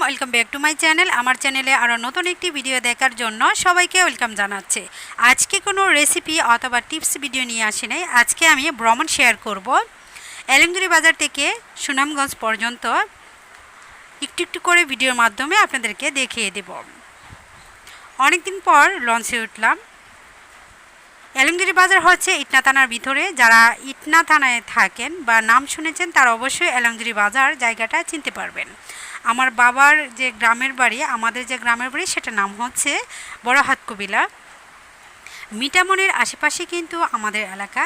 Welcome back to my channel. আমার চ্যানেলে আরও নতুন একটি ভিডিও দেখার জন্য সবাইকে ওয়েলকাম জানাচ্ছি। আজকে কোনো রেসিপি অথবা টিপস ভিডিও নিয়ে আসি নাই। আজকে আমি ভ্রমণ শেয়ার করব। এলেঙ্গুরি বাজার থেকে সুনামগঞ্জ পর্যন্ত একটু একটু করে ভিডিওর মাধ্যমে আপনাদেরকে দেখিয়ে দেব। অনেকদিন পর লঞ্চে উঠলাম। এলেঙ্গুরি বাজার হচ্ছে ইটনা থানার ভিতরে। যারা ইটনা থানায় থাকেন বা নাম শুনেছেন তারা অবশ্যই এলেঙ্গুরি বাজার জায়গাটা চিনতে পারবেন। আমার বাবার যে গ্রামের বাড়ি, আমাদের যে গ্রামের বাড়ি, সেটা নাম হচ্ছে বড়হাট কবিলা। মিঠামনের আশেপাশে কিন্তু আমাদের এলাকা।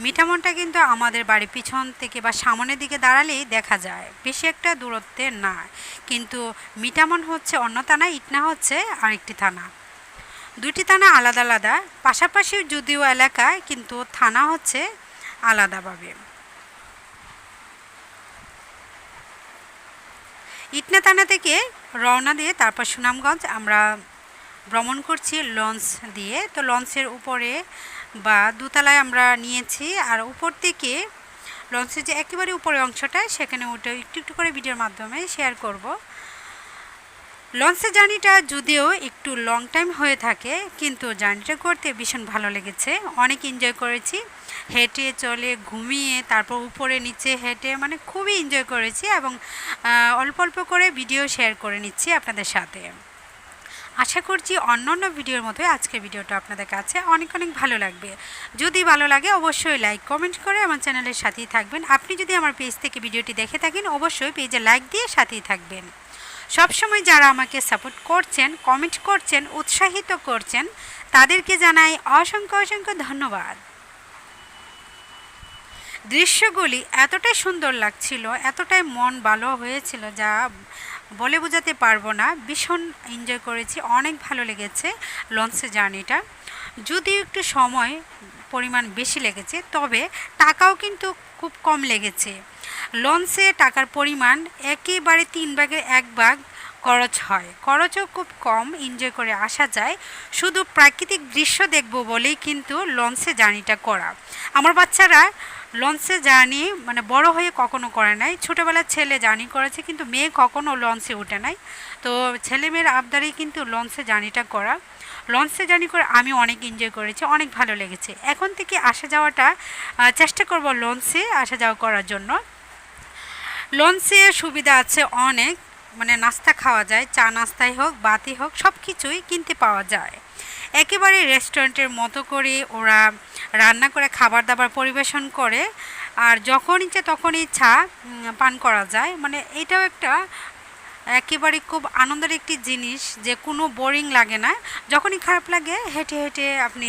মিঠামনটা কিন্তু আমাদের বাড়ির পিছন থেকে বা সামনের দিকে দাঁড়ালেই দেখা যায়, বেশি একটা দূরত্বে না। কিন্তু মিঠামন হচ্ছে অন্য থানা, ইটনা হচ্ছে আরেকটি থানা। দুইটি থানা আলাদা আলাদা, পাশাপাশি যদিও এলাকা, কিন্তু থানা হচ্ছে আলাদাভাবে। ইটনা থানা থেকে রওনা দিয়ে তারপর সুনামগঞ্জ আমরা ভ্রমণ করছি লঞ্চ দিয়ে। তো লঞ্চের উপরে বা দোতলায় আমরা নিয়েছি, আর উপর থেকে লঞ্চের যে একেবারে উপরে অংশটা সেখানে উঠে একটু একটু করে ভিডিওর মাধ্যমে শেয়ার করব। লঞ্চের জার্নিটা যদিও একটু লং টাইম হয়ে থাকে, কিন্তু জার্নিটা করতে ভীষণ ভালো লেগেছে, অনেক এনজয় করেছি। হেঁটে চলে ঘুমিয়ে তারপর উপরে নিচে হেঁটে মানে খুবই এনজয় করেছি, এবং অল্প অল্প করে ভিডিও শেয়ার করে নিচ্ছি আপনাদের সাথে। আশা করছি অন্য ভিডিওর মতোই আজকের ভিডিওটা আপনাদের কাছে অনেক অনেক ভালো লাগবে। যদি ভালো লাগে অবশ্যই লাইক কমেন্ট করে আমার চ্যানেলের সাথেই থাকবেন। আপনি যদি আমার পেজ থেকে ভিডিওটি দেখে থাকেন অবশ্যই পেজে লাইক দিয়ে সাথেই থাকবেন। সবসময় যারা আমাকে সাপোর্ট করছেন, কমেন্ট করছেন, উৎসাহিত করছেন, তাদেরকে জানাই অসংখ্য অসংখ্য ধন্যবাদ। দৃশ্যগুলি এতটাই সুন্দর লাগছিল, এতটাই মন ভালো হয়েছিল যা বলে বোঝাতে পারবো না। ভীষণ এনজয় করেছি, অনেক ভালো লেগেছে লঞ্চে জার্নিটা। যদিও একটু সময় পরিমাণ বেশি লেগেছে, তবে টাকাও কিন্তু খুব কম লেগেছে। লঞ্চে টাকার পরিমাণ একেবারে 3 ভাগের 1 ভাগ খরচ হয়, খরচও খুব কম, এনজয় করে আসা যায়। শুধু প্রাকৃতিক দৃশ্য দেখব বলেই কিন্তু লঞ্চে জার্নিটা করা। আমার বাচ্চারা লঞ্চে জার্নি মানে বড় হয়ে কখনো করে নাই। ছোটোবেলার ছেলে জার্নি করেছে, কিন্তু মেয়ে কখনো লঞ্চে ওঠে নাই। তো ছেলে মেয়ের আবদারেই কিন্তু লঞ্চে জার্নিটা করা। লঞ্চে জার্নি করে আমি অনেক এনজয় করেছি, অনেক ভালো লেগেছে। এখন থেকে আসা যাওয়াটা চেষ্টা করব লঞ্চে আসা যাওয়া করার জন্য। লঞ্চে সুবিধা আছে অনেক, মানে নাস্তা খাওয়া যায়, চা নাস্তাই হোক বাতি হোক সব কিছুই কিনতে পাওয়া যায়। একেবারে রেস্টুরেন্টের মতো করে ওরা রান্না করে খাবার দাবার পরিবেশন করে, আর যখন ইচ্ছে তখনই চা পান করা যায়। মানে এটাও একটা একেবারে খুব আনন্দের একটি জিনিস, যে কোনো বোরিং লাগে না। যখনই খারাপ লাগে হেঁটে হেঁটে আপনি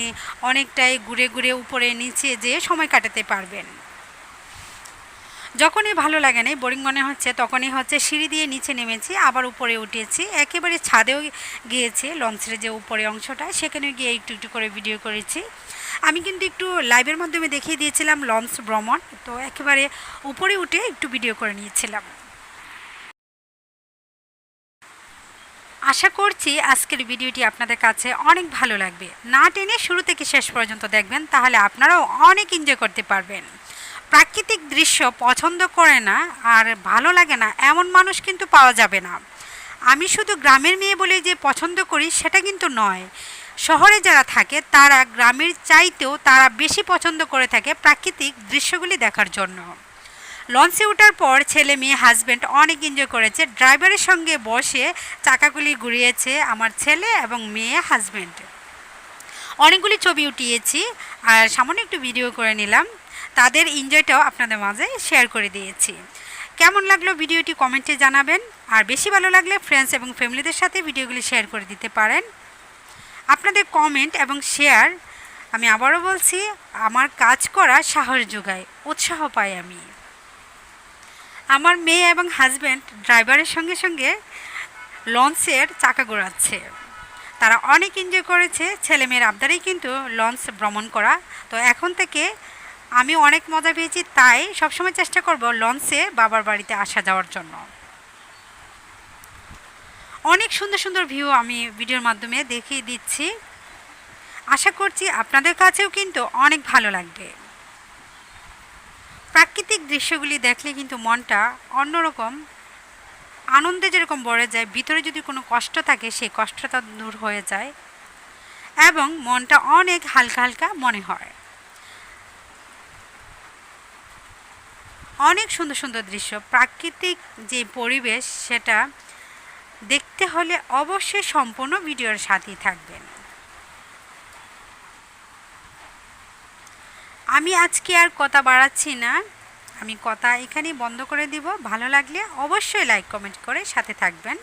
অনেকটাই ঘুরে ঘুরে উপরে নিচে যেয়ে সময় কাটাতে পারবেন। যখনই ভালো লাগে না, বোরিং মনে হচ্ছে, তখনই হচ্ছে সিঁড়ি দিয়ে নিচে নেমেছি, আবার উপরে উঠেছি, একেবারে ছাদেও গিয়েছি। লঞ্চের যে উপরে অংশটা সেখানে গিয়ে একটু একটু করে ভিডিও করেছি। আমি কিন্তু একটু লাইভের মাধ্যমে দেখিয়ে দিয়েছিলাম লঞ্চ ভ্রমণ, তো একেবারে উপরে উঠে একটু ভিডিও করে নিয়েছিলাম। আশা করছি আজকের ভিডিওটি আপনাদের কাছে অনেক ভালো লাগবে। না টেনে শুরু থেকে শেষ পর্যন্ত দেখবেন, তাহলে আপনারাও অনেক এনজয় করতে পারবেন। প্রাকৃতিক দৃশ্য পছন্দ করে না আর ভালো লাগে না এমন মানুষ কিন্তু পাওয়া যাবে না। আমি শুধু গ্রামের মেয়ে বলে যে পছন্দ করি সেটা কিন্তু নয়। শহরে যারা থাকে তারা গ্রামের চাইতেও তারা বেশি পছন্দ করে থাকে প্রাকৃতিক দৃশ্যগুলি দেখার জন্য। লঞ্চে ওঠার পর ছেলে মেয়ে হাজব্যান্ড অনেক এনজয় করেছে। ড্রাইভারের সঙ্গে বসে চাকাগুলি ঘুরিয়েছে আমার ছেলে এবং মেয়ে হাজব্যান্ড। অনেকগুলি ছবি উঠিয়েছি আর সামান্য একটু ভিডিও করে নিলাম। তাদের এনজয়টাও আপনাদের মাঝে শেয়ার করে দিয়েছি। কেমন লাগলো ভিডিওটি কমেন্টে জানাবেন, আর বেশি ভালো লাগলে ফ্রেন্ডস এবং ফ্যামিলিদের সাথে ভিডিওগুলি শেয়ার করে দিতে পারেন। আপনাদের কমেন্ট এবং শেয়ার, আমি আবারও বলছি, আমার কাজ করা সাহস যোগায়, উৎসাহ পাই আমি। আমার মেয়ে এবং হাজব্যান্ড ড্রাইভারের সঙ্গে সঙ্গে লঞ্চের চাকা ঘোরাচ্ছে। তারা অনেক এনজয় করেছে, ছেলেমেয়ের আবদারেই কিন্তু লঞ্চ ভ্রমণ করা। তো এখন থেকে আমি অনেক মজা পেয়েছি, তাই সবসময় চেষ্টা করব লঞ্চে বাবার বাড়িতে আসা যাওয়ার জন্য। অনেক সুন্দর সুন্দর ভিউ আমি ভিডিওর মাধ্যমে দেখিয়ে দিচ্ছি। আশা করছি আপনাদের কাছেও কিন্তু অনেক ভালো লাগবে। প্রাকৃতিক দৃশ্যগুলি দেখলে কিন্তু মনটা অন্যরকম আনন্দে যেরকম ভরে যায়, ভিতরে যদি কোনো কষ্ট থাকে সেই কষ্টটা দূর হয়ে যায় এবং মনটা অনেক হালকা হালকা মনে হয়। অনেক সুন্দর সুন্দর দৃশ্য, প্রাকৃতিক যে পরিবেশ সেটা দেখতে হলে অবশ্যই সম্পূর্ণ ভিডিওর সাথেই থাকবেন। আমি আজকে আর কথা বাড়াচ্ছি না, আমি কথা এখানেই বন্ধ করে দিব। ভালো লাগলে অবশ্যই লাইক কমেন্ট করে সাথে থাকবেন।